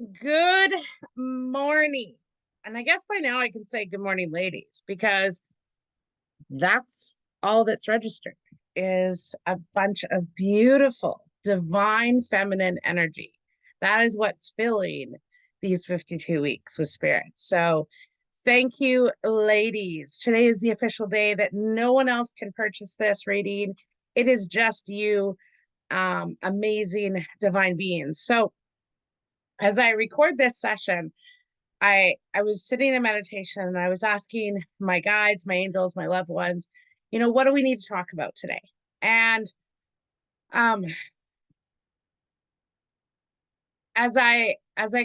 Good morning. And I guess by now I can say good morning, ladies, because that's all that's registered is a bunch of beautiful, divine feminine energy. That is what's filling these 52 weeks with spirit. So thank you, ladies. Today is the official day that no one else can purchase this reading. It is just you, amazing divine beings. So as I record this session, I was sitting in meditation and I was asking my guides, my angels, my loved ones, what do we need to talk about today? And um as I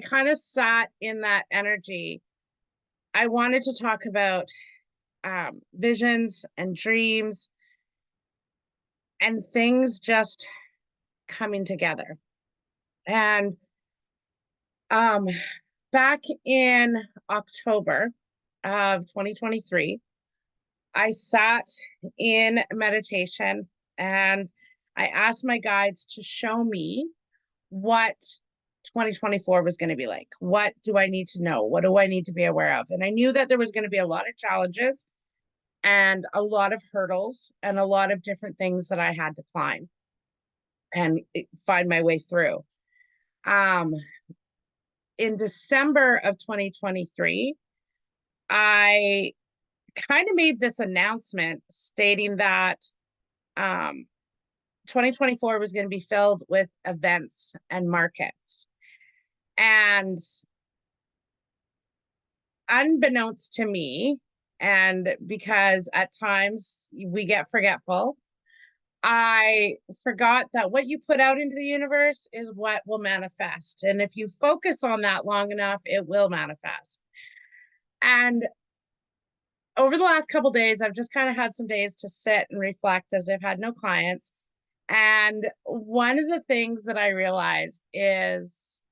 kind of sat in that energy, I wanted to talk about visions and dreams and things just coming together. And um back in October of 2023, I sat in meditation and I asked my guides to show me what 2024 was going to be like. What do I need to know? What do I need to be aware of? And I knew that there was going to be a lot of challenges and a lot of hurdles and a lot of different things that I had to climb and find my way through. Um, in December of 2023, I kind of made this announcement stating that um, 2024 was going to be filled with events and markets. And unbeknownst to me, and because at times we get forgetful, I forgot that what you put out into the universe is what will manifest. And if you focus on that long enough, it will manifest. And over the last couple of days, I've just kind of had some days to sit and reflect as I've had no clients. And one of the things that I realized is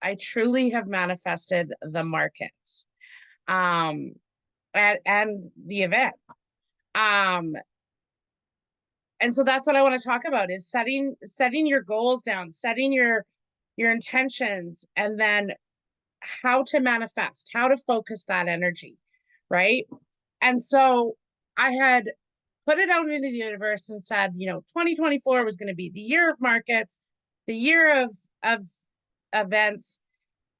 I truly have manifested the markets um, and the event. Um, and so that's what I want to talk about is setting your goals down, setting your intentions, and then how to manifest, how to focus that energy, right? And so I had put it out into the universe and said, 2024 was going to be the year of markets, the year of events.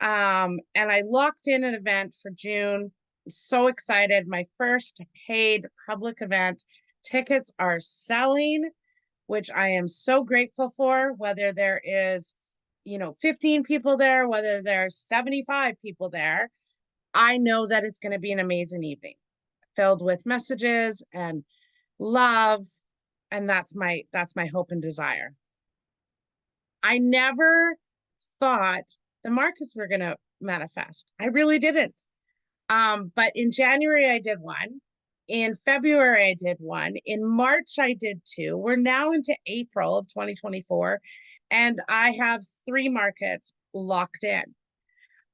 And I locked in an event for June. I'm so excited. My first paid public event. Tickets are selling, which I am so grateful for, whether there is, 15 people there, whether there's 75 people there. I know that it's going to be an amazing evening filled with messages and love, and that's my hope and desire. I never thought the markets were going to manifest. I really didn't. But in January I did one. In February I did one. In March I did two. We're now into April of 2024, and I have three markets locked in.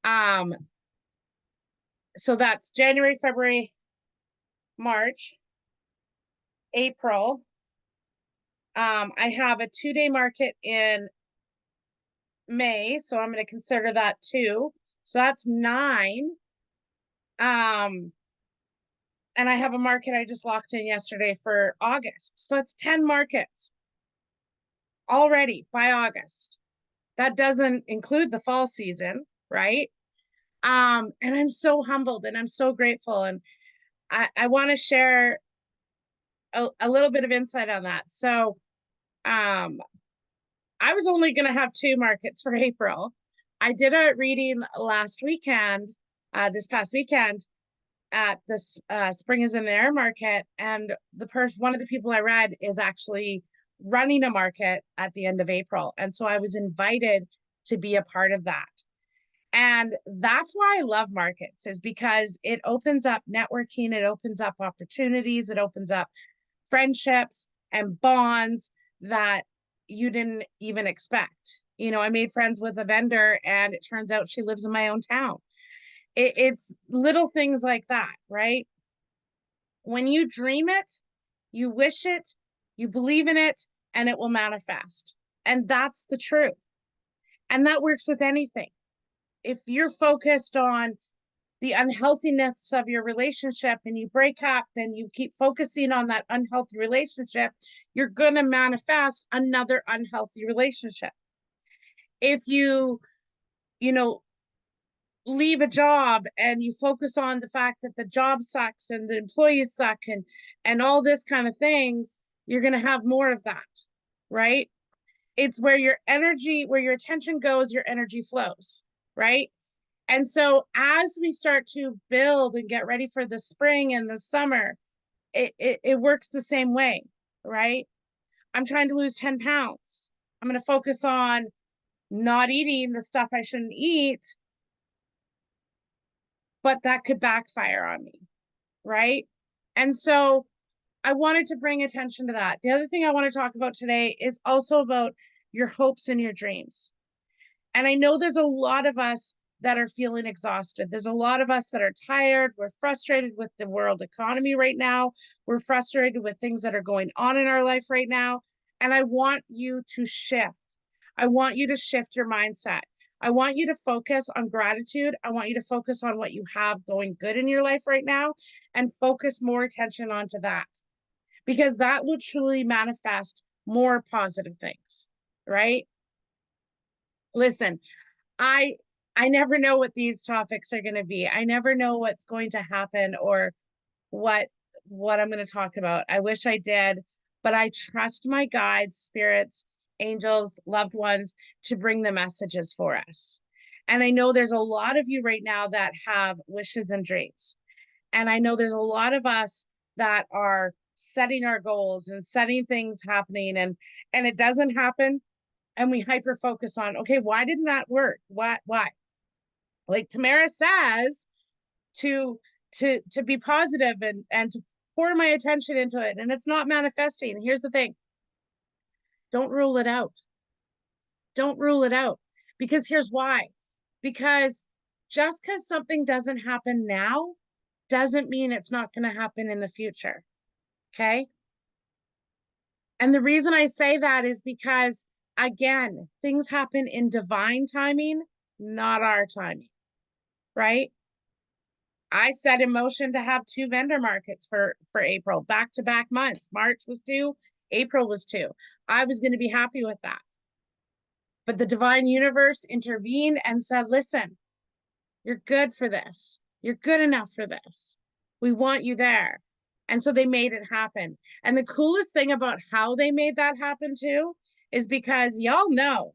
Um, so that's January, February, March, April. I have a 2-day market in May, so I'm going to consider that two. So that's nine. Um, and I have a market I just locked in yesterday for August. So that's 10 markets already by August. That doesn't include the fall season, right? And I'm so humbled and I'm so grateful. And I want to share a little bit of insight on that. So um, I was only going to have two markets for April. I did a reading last weekend, this past weekend, at this Spring is in the Air market, and one of the people I read is actually running a market at the end of April, and so I was invited to be a part of that. And that's why I love markets, is because it opens up networking, it opens up opportunities, it opens up friendships and bonds that you didn't even expect. I made friends with a vendor, and it turns out she lives in my own town. It's little things like that, right? When you dream it, you wish it, you believe in it, and it will manifest. And that's the truth. And that works with anything. if you're focused on the unhealthiness of your relationship and you break up and you keep focusing on that unhealthy relationship, you're going to manifest another unhealthy relationship. If you know, leave a job and you focus on the fact that the job sucks and the employees suck and all this kind of things, you're going to have more of that, right? It's where your energy, where your attention goes, your energy flows, right? And so as we start to build and get ready for the spring and the summer, it works the same way, right? I'm trying to lose 10 pounds. I'm going to focus on not eating the stuff I shouldn't eat, but that could backfire on me, right? And so I wanted to bring attention to that. The other thing I want to talk about today is also about your hopes and your dreams. And I know there's a lot of us that are feeling exhausted. There's a lot of us that are tired. We're frustrated with the world economy right now. We're frustrated with things that are going on in our life right now. And I want you to shift. I want you to shift your mindset. I want you to focus on gratitude. I want you to focus on what you have going good in your life right now and focus more attention onto that, because that will truly manifest more positive things, right? Listen, I I never know what these topics are going to be. I never know what's going to happen or what what I'm going to talk about. I wish I did, but I trust my guides, spirits, angels, loved ones to bring the messages for us. And I know there's a lot of you right now that have wishes and dreams. And I know there's a lot of us that are setting our goals and setting things happening and it doesn't happen and we hyper focus on, okay, why didn't that work? Why? Like Tamara says, to to be positive and to pour my attention into it and it's not manifesting. Here's the thing. Don't rule it out. Don't rule it out. Because here's why. Because just because something doesn't happen now doesn't mean it's not going to happen in the future. Okay? And the reason I say that is because again, things happen in divine timing, not our timing, right? I set in motion to have two vendor markets for April, back to back months. March was two, April was two. I was going to be happy with that. But the divine universe intervened and said, listen, you're good for this. You're good enough for this. We want you there. And so they made it happen. And the coolest thing about how they made that happen too is because y'all know,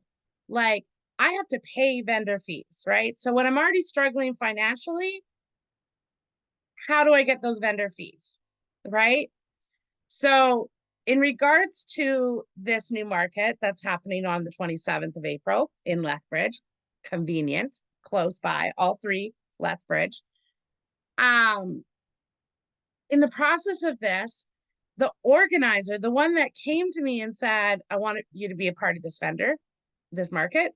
like, I have to pay vendor fees, right? So when I'm already struggling financially, how do I get those vendor fees? Right? So, in regards to this new market that's happening on the 27th of April in Lethbridge, convenient, close by, all three Lethbridge. In the process of this, the organizer, the one that came to me and said, I want you to be a part of this vendor, this market,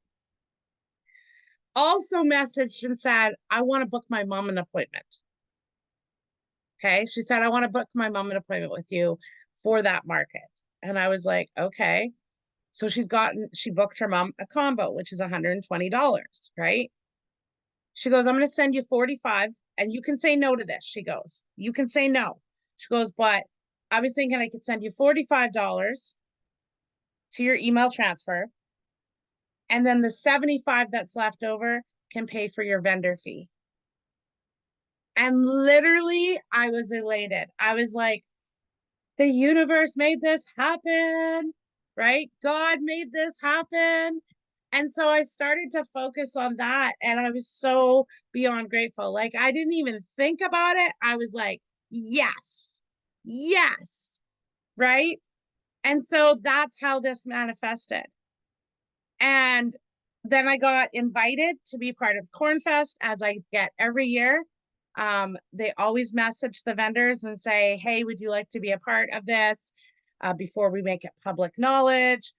also messaged and said, I want to book my mom an appointment. Okay. She said, I want to book my mom an appointment with you for that market. And I was like, okay. So she booked her mom a combo, which is $120, right? She goes, I'm going to send you 45 and you can say no to this. She goes, you can say no. She goes, but I was thinking I could send you $45 to your email transfer. And then the 75 that's left over can pay for your vendor fee. And literally, I was elated. I was like, the universe made this happen, right? God made this happen. And so I started to focus on that. And I was so beyond grateful. Like, I didn't even think about it. I was like, yes, yes, right? And so that's how this manifested. And then I got invited to be part of Cornfest, as I get every year. They always message the vendors and say, hey, would you like to be a part of this before we make it public knowledge?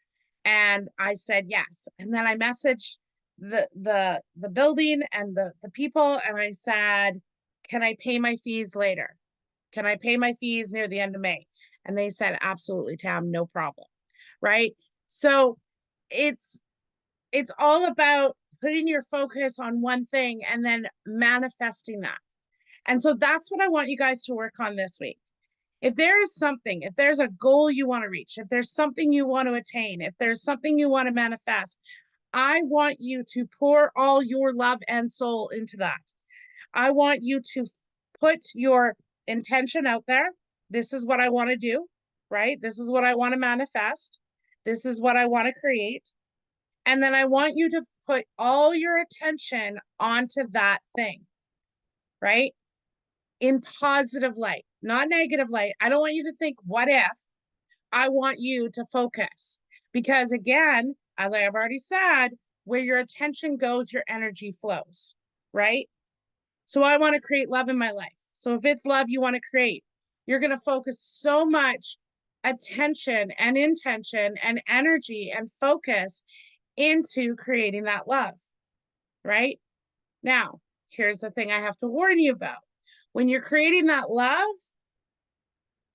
And I said yes. And then I messaged the building and the people, and I said, can I pay my fees later? Can I pay my fees near the end of May? And they said, absolutely, Tam, no problem. Right. So it's all about putting your focus on one thing and then manifesting that. And so that's what I want you guys to work on this week. If there is something, if there's a goal you want to reach, if there's something you want to attain, if there's something you want to manifest, I want you to pour all your love and soul into that. I want you to put your intention out there. This is what I want to do, right? This is what I want to manifest. This is what I want to create. And then I want you to put all your attention onto that thing, right? In positive light, not negative light. I don't want you to think, what if? I want you to focus. Because again, as I have already said, where your attention goes, your energy flows, right? So I want to create love in my life. So if it's love you want to create, you're going to focus so much attention and intention and energy and focus into creating that love, right? Now, here's the thing I have to warn you about. When you're creating that love,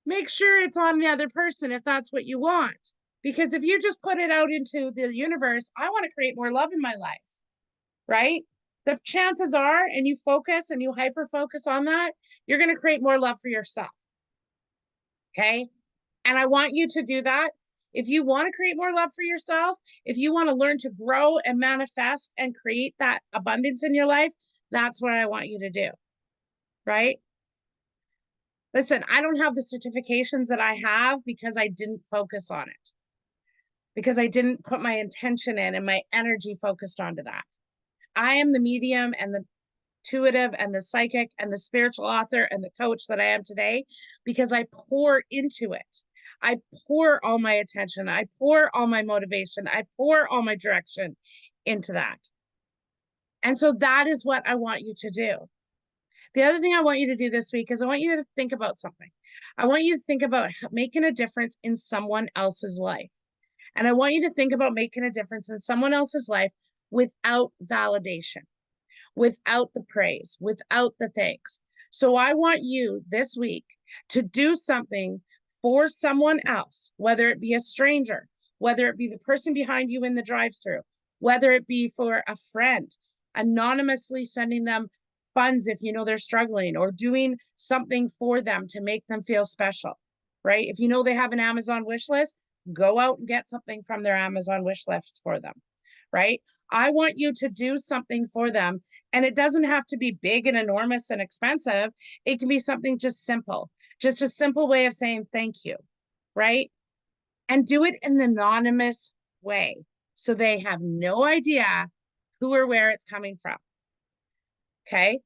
make sure it's on the other person if that's what you want. Because if you just put it out into the universe, I want to create more love in my life, right? The chances are, and you focus and you hyper focus on that, you're going to create more love for yourself. Okay. And I want you to do that. If you want to create more love for yourself, if you want to learn to grow and manifest and create that abundance in your life, that's what I want you to do. Right. Listen, I don't have the certifications that I have because I didn't focus on it, because I didn't put my intention in and my energy focused onto that. I am the medium and the intuitive and the psychic and the spiritual author and the coach that I am today because I pour into it. I pour all my attention. I pour all my motivation. I pour all my direction into that. And so that is what I want you to do. The other thing I want you to do this week is I want you to think about something. I want you to think about making a difference in someone else's life. And I want you to think about making a difference in someone else's life without validation, without the praise, without the thanks. So I want you this week to do something for someone else, whether it be a stranger, whether it be the person behind you in the drive-through, whether it be for a friend, anonymously sending them funds if you know they're struggling, or doing something for them to make them feel special, right? If you know they have an Amazon wish list, go out and get something from their Amazon wish list for them, right? I want you to do something for them. And it doesn't have to be big and enormous and expensive. It can be something just simple, just a simple way of saying thank you, right? And do it in an anonymous way so they have no idea who or where it's coming from. Okay.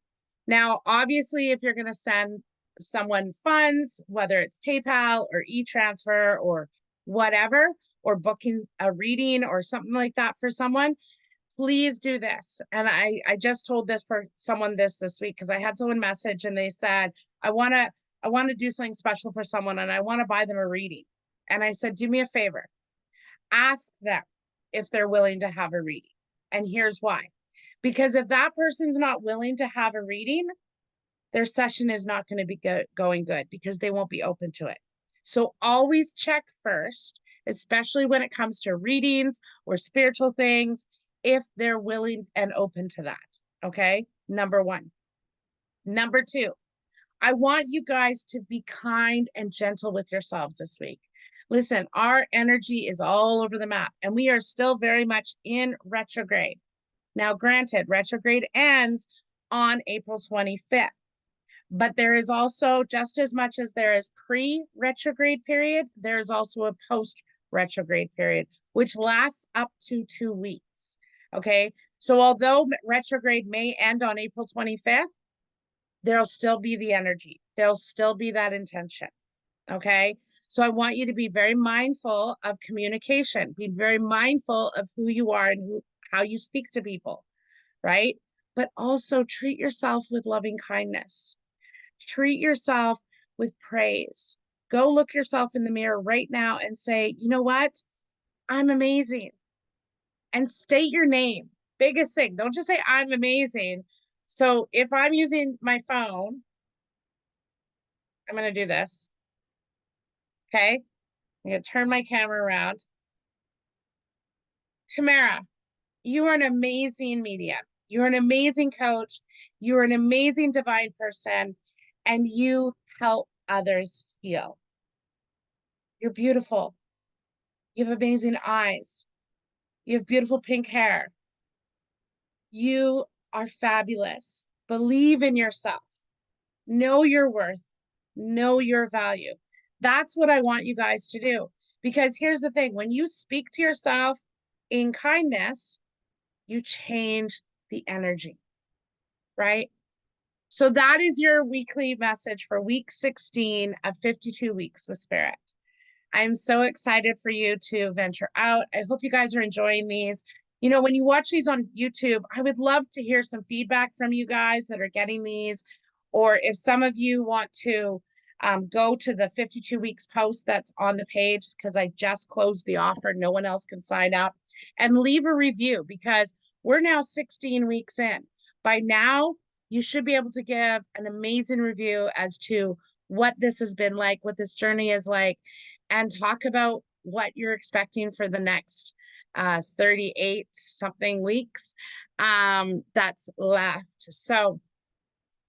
Now, obviously, if you're going to send someone funds, whether it's PayPal or e-transfer or whatever, or booking a reading or something like that for someone, please do this. And I just told this for someone this week because I had someone message and they said, I want to do something special for someone and I want to buy them a reading. And I said, do me a favor, ask them if they're willing to have a reading. And here's why. Because if that person's not willing to have a reading, their session is not going to be going good because they won't be open to it. So always check first, especially when it comes to readings or spiritual things, if they're willing and open to that. Okay. Number one. Number two, I want you guys to be kind and gentle with yourselves this week. Listen, our energy is all over the map and we are still very much in retrograde. Now, granted, retrograde ends on April 25th. But there is also, just as much as there is pre-retrograde period, there is also a post-retrograde period, which lasts up to 2 weeks. Okay. So although retrograde may end on April 25th, there'll still be the energy. There'll still be that intention. Okay. So I want you to be very mindful of communication, be very mindful of who you are and how you speak to people. Right. But also treat yourself with loving kindness. Treat yourself with praise. Go look yourself in the mirror right now and say, you know what? I'm amazing. And state your name. Biggest thing. Don't just say, I'm amazing. So if I'm using my phone, I'm going to do this. Okay. I'm going to turn my camera around. Tamara, You are an amazing medium. You're an amazing coach. You're an amazing divine person, and you help others heal. You're beautiful. You have amazing eyes. You have beautiful pink hair. You are fabulous. Believe in yourself. Know your worth. Know your value. That's what I want you guys to do. Because here's the thing, when you speak to yourself in kindness, you change the energy, right? So that is your weekly message for week 16 of 52 weeks with Spirit. I'm so excited for you to venture out. I hope you guys are enjoying these. You know, when you watch these on YouTube, I would love to hear some feedback from you guys that are getting these. Or if some of you want to go to the 52 weeks post that's on the page, because I just closed the offer, no one else can sign up, and leave a review because we're now 16 weeks in. By now, you should be able to give an amazing review as to what this has been like, what this journey is like, and talk about what you're expecting for the next 38 something weeks that's left. So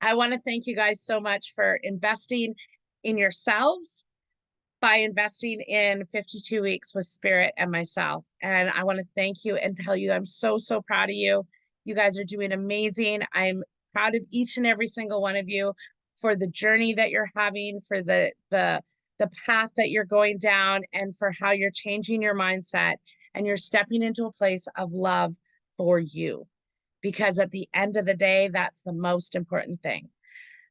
I want to thank you guys so much for investing in yourselves by investing in 52 weeks with Spirit and myself. And I want to thank you and tell you I'm so, so proud of you. You guys are doing amazing. I'm proud of each and every single one of you for the journey that you're having, for the path that you're going down, and for how you're changing your mindset and you're stepping into a place of love for you. Because at the end of the day, that's the most important thing.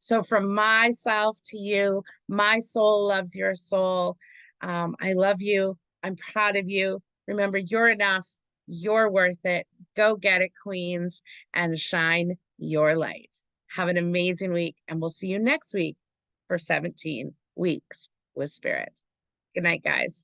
So from myself to you, my soul loves your soul. I love you. I'm proud of you. Remember, you're enough. You're worth it. Go get it, queens, and shine your light. Have an amazing week, and we'll see you next week for 17 weeks with Spirit. Good night, guys.